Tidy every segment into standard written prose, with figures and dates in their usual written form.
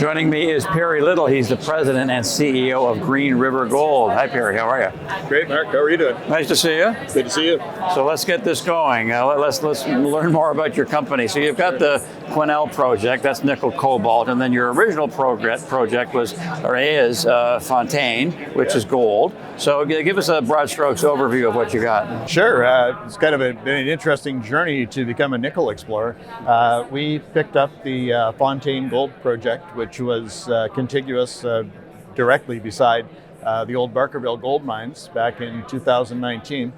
Joining me is Perry Little. He's the president and CEO of Green River Gold. Hi, Perry. How are you? Great, Mark. How are you doing? Nice to see you. Good to see you. So let's get this going. Let's learn more about your company. So you've got the Quesnel project. That's nickel cobalt, and then your original project is Fontaine, which is gold. So give us a broad strokes overview of what you got. Sure. It's kind of been an interesting journey to become a nickel explorer. We picked up the Fontaine Gold project, which was contiguous directly beside the old Barkerville gold mines back in 2019.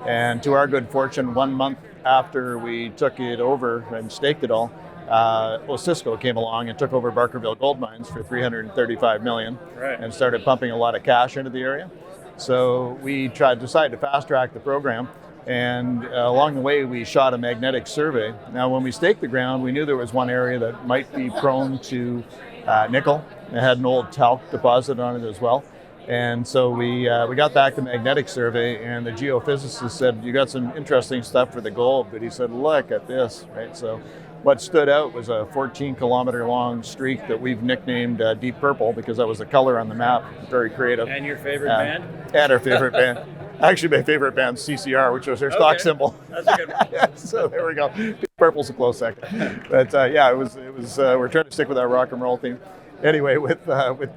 And to our good fortune, 1 month after we took it over and staked it all, Osisko came along and took over Barkerville gold mines for $335 million and started pumping a lot of cash into the area. So we decided to fast track the program, and along the way we shot a magnetic survey. Now when we staked the ground, we knew there was one area that might be prone to nickel. It had an old talc deposit on it as well. And so we got back the magnetic survey, and the geophysicist said, "You got some interesting stuff for the gold," but he said, "Look at this," right? So what stood out was a 14-kilometer long streak that we've nicknamed Deep Purple because that was the color on the map. Very creative. And your favorite band? And our favorite band. Actually, my favorite band's CCR, which was their stock symbol. That's a good one. Yeah, so there we go. Deep Purple's a close second. But yeah, it was. We're trying to stick with our rock and roll theme. Anyway, with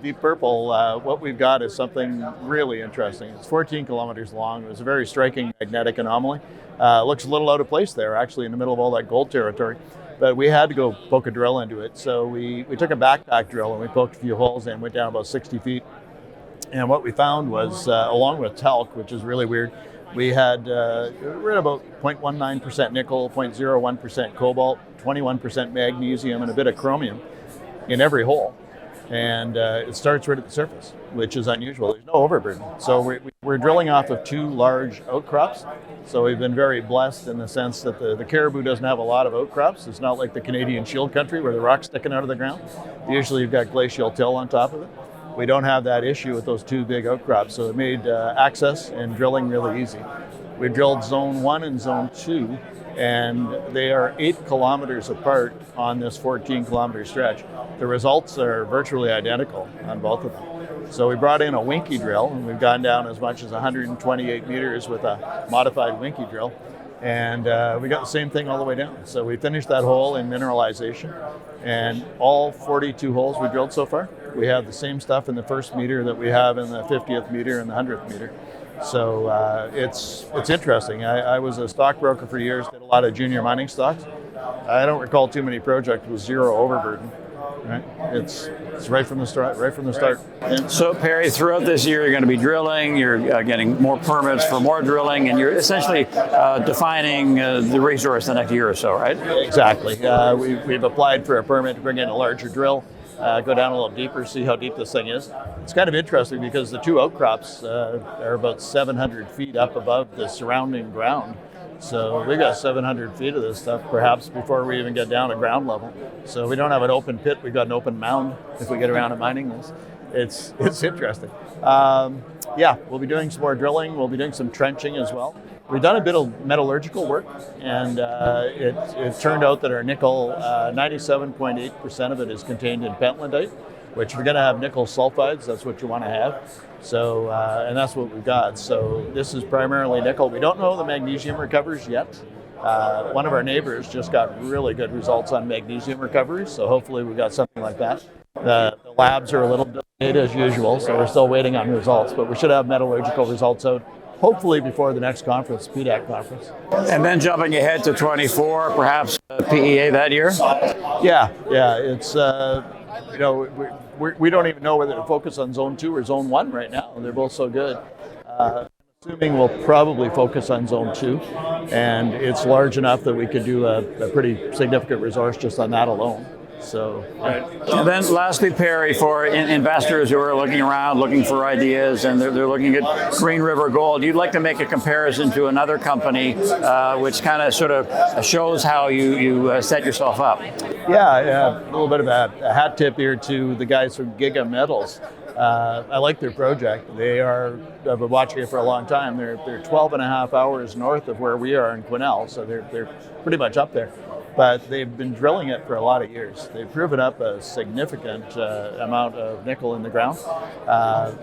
Deep Purple, what we've got is something really interesting. It's 14 kilometers long. It was a very striking magnetic anomaly. Looks a little out of place there, actually, in the middle of all that gold territory. But we had to go poke a drill into it. So we took a backpack drill and we poked a few holes and went down about 60 feet. And what we found was, along with talc, which is really weird, we had we're at about 0.19% nickel, 0.01% cobalt, 21% magnesium, and a bit of chromium in every hole. And it starts right at the surface, which is unusual. There's no overburden. So we're drilling off of two large outcrops. So we've been very blessed in the sense that the Caribou doesn't have a lot of outcrops. It's not like the Canadian Shield country where the rock's sticking out of the ground. Usually you've got glacial till on top of it. We don't have that issue with those two big outcrops. So it made access and drilling really easy. We drilled Zone 1 and Zone 2, and they are 8 kilometers apart on this 14-kilometer stretch. The results are virtually identical on both of them. So we brought in a Winky drill, and we've gone down as much as 128 meters with a modified Winky drill. And we got the same thing all the way down. So we finished that hole in mineralization, and all 42 holes we drilled so far, we have the same stuff in the first meter that we have in the 50th meter and the 100th meter. So it's interesting. I was a stockbroker for years, did a lot of junior mining stocks. I don't recall too many projects with zero overburden. Right? It's right from the start. Yeah. So Perry, throughout this year, you're going to be drilling. You're getting more permits for more drilling, and you're essentially defining the resource the next year or so, right? Exactly. We've applied for a permit to bring in a larger drill, go down a little deeper, see how deep this thing is. It's kind of interesting because the two outcrops are about 700 feet up above the surrounding ground. So we got 700 feet of this stuff, perhaps before we even get down to ground level. So we don't have an open pit; we've got an open mound. If we get around to mining this, it's interesting. Yeah, we'll be doing some more drilling. We'll be doing some trenching as well. We've done a bit of metallurgical work, and it turned out that our nickel, 97.8% of it is contained in pentlandite, which if you're going to have nickel sulfides, that's what you want to have. So, and that's what we've got. So this is primarily nickel. We don't know the magnesium recovers yet. One of our neighbors just got really good results on magnesium recovery, so hopefully we got something like that. The labs are a little delayed as usual, so we're still waiting on results, but we should have metallurgical results out hopefully before the next conference, PDAC conference. And then jumping ahead to 24, perhaps PEA that year? Yeah, it's, you know, we don't even know whether to focus on Zone 2 or Zone 1 right now. They're both so good. Assuming we'll probably focus on Zone 2, and it's large enough that we could do a pretty significant resource just on that alone. So, and then lastly, Perry, for investors who are looking around, looking for ideas, and they're looking at Green River Gold, you'd like to make a comparison to another company, which kind of sort of shows how you set yourself up. Yeah, a little bit of a hat tip here to the guys from Giga Metals. I like their project. I've been watching it for a long time. They're 12 and a half hours north of where we are in Quesnel, so they're pretty much up there. but they've been drilling it for a lot of years. They've proven up a significant amount of nickel in the ground.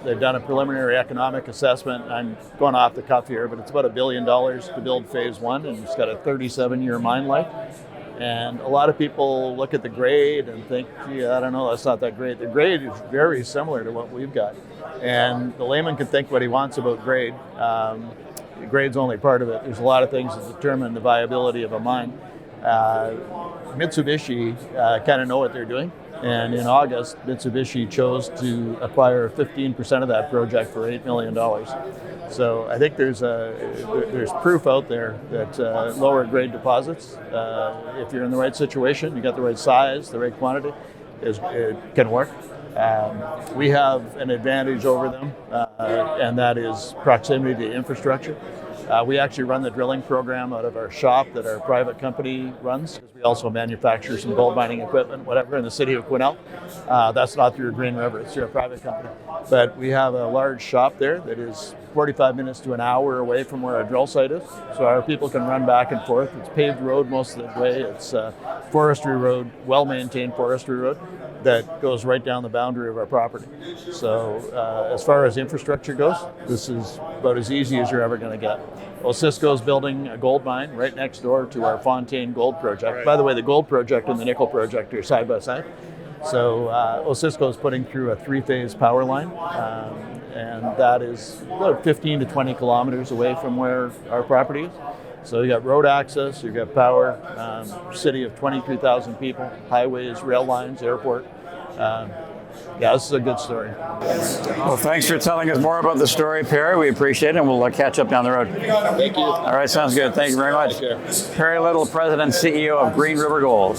They've done a preliminary economic assessment. I'm going off the cuff here, but it's about $1 billion to build phase one, and it's got a 37-year mine life. And a lot of people look at the grade and think, gee, I don't know, that's not that great. The grade is very similar to what we've got. And the layman can think what he wants about grade. Grade's only part of it. There's a lot of things that determine the viability of a mine. Mitsubishi kind of know what they're doing. And in August, Mitsubishi chose to acquire 15% of that project for $8 million. So I think there's proof out there that lower grade deposits, if you're in the right situation, you got the right size, the right quantity, it can work. We have an advantage over them, and that is proximity to infrastructure. We actually run the drilling program out of our shop that our private company runs. We also manufacture some gold mining equipment, whatever, in the city of Quesnel. That's not through Green River, it's through a private company. But we have a large shop there that is 45 minutes to an hour away from where our drill site is. So our people can run back and forth. It's paved road most of the way. It's forestry road, well-maintained forestry road that goes right down the boundary of our property. So as far as infrastructure goes, this is about as easy as you're ever going to get. Osisko's building a gold mine right next door to our Fontaine gold project. Right. By the way, the gold project and the nickel project are side by side. So Osisko's putting through a 3-phase power line, and that is about 15 to 20 kilometers away from where our property is. So you got road access, you got power, city of 23,000 people, highways, rail lines, airport. Yeah, this is a good story. Well, thanks for telling us more about the story, Perry. We appreciate it, and we'll catch up down the road. Thank you. All right, sounds good. Thank you very much. Perry Little, President and CEO of Green River Gold.